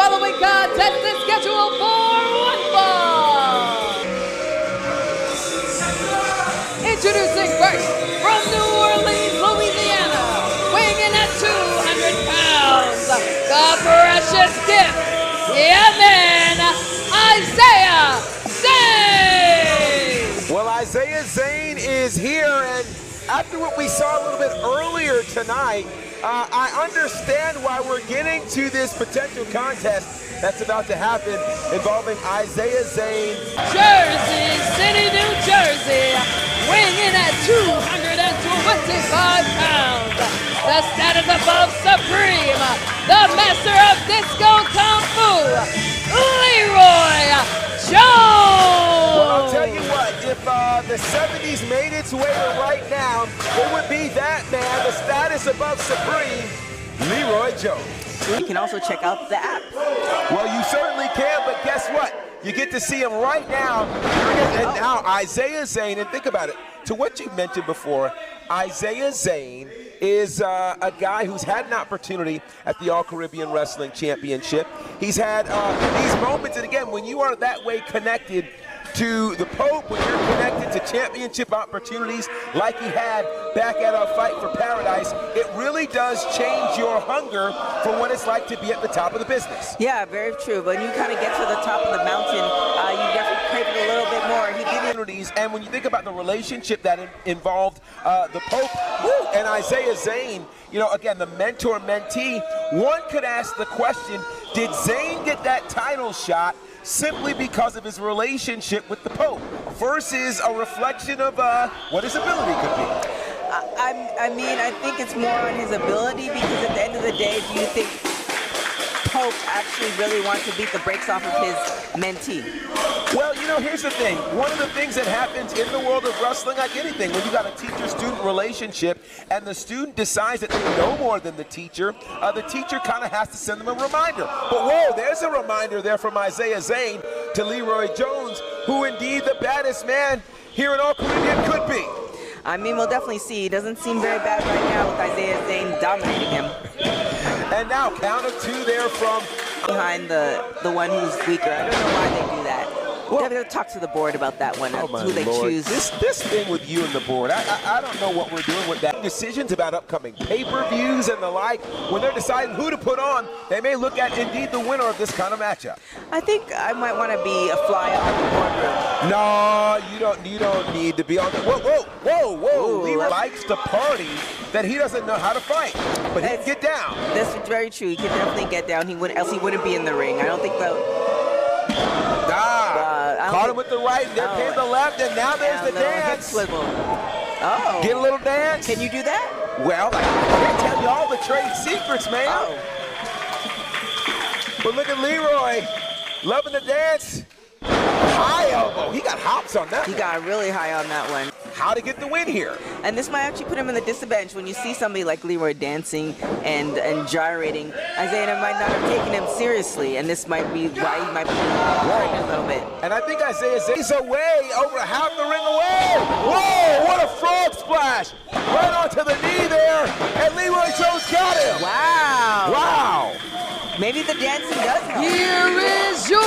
following contest is scheduled for one fall. Introducing first, from New Orleans, Louisiana, weighing in at 200 pounds, the precious gift, yeah man, Izaiah Zane! Well, Izaiah Zane is here, and after what we saw a little bit earlier tonight, I understand why we're getting to this potential contest that's about to happen involving Izaiah Zane. Jersey City, New Jersey, weighing in at 225 pounds, the status above supreme, the master of disco kung fu, Leroy Jones! Well, I'll tell you what, if the 70s made its way to right now, it would be that man, the status above supreme, Leroy Jones. You can also check out the app. Well, you certainly can, but guess what? You get to see him right now. And now Izaiah Zane, and think about it, to what you mentioned before, Izaiah Zane is a guy who's had an opportunity at the All-Caribbean Wrestling Championship. He's had these moments, and again, when you are that way connected to the Pope, when you're connected to championship opportunities like he had back at our Fight for Paradise, it really does change your hunger for what it's like to be at the top of the business. Yeah, very true. When you kind of get to the top of the mountain, you definitely crave it a little bit more. He did it. And when you think about the relationship that involved the Pope and Izaiah Zane, you know, again, the mentor-mentee, one could ask the question, did Zane get that title shot simply because of his relationship with the Pope versus a reflection of what his ability could be? I mean, I think it's more on his ability, because at the end of the day, do you think Pope actually really wants to beat the brakes off of his mentee? Well, you know, here's the thing. One of the things that happens in the world of wrestling, like anything, when you got a teacher-student relationship and the student decides that they know more than the teacher kind of has to send them a reminder. But whoa, there's a reminder there from Izaiah Zane to Leroy Jones, who indeed the baddest man here in All-Caribbean could be. I mean, we'll definitely see. He doesn't seem very bad right now with Izaiah Zane dominating him. And now, count of two there from behind the one who's weaker. I don't know why they do that. Well, they'll talk to the board about that one, who they choose. This thing with you and the board, I don't know what we're doing with that. Decisions about upcoming pay-per-views and the like, when they're deciding who to put on, they may look at indeed the winner of this kind of matchup. I think I might want to be a fly on the boardroom. No, you don't need to be on the. Whoa! Ooh, He likes to party that he doesn't know how to fight, but he can get down. That's very true. He can definitely get down. Else he wouldn't be in the ring. I don't think caught him with the right, and there came the left, and now there's the dance. Oh. Get a little dance. Can you do that? Well, I can't tell you all the trade secrets, man. Oh. But look at Leroy, loving the dance. High elbow. He got hops on that. He got really high on that one. How to get the win here. And this might actually put him in the disadvantage when you see somebody like Leroy dancing and gyrating. Izaiah might not have taken him seriously, and this might be why he might be worried a little bit. And I think Izaiah Zane's away, over half the ring away. Whoa, what a frog splash. Right onto the knee there, and Leroy Jones got him. Wow. Wow. Maybe the dancing does help. Here is your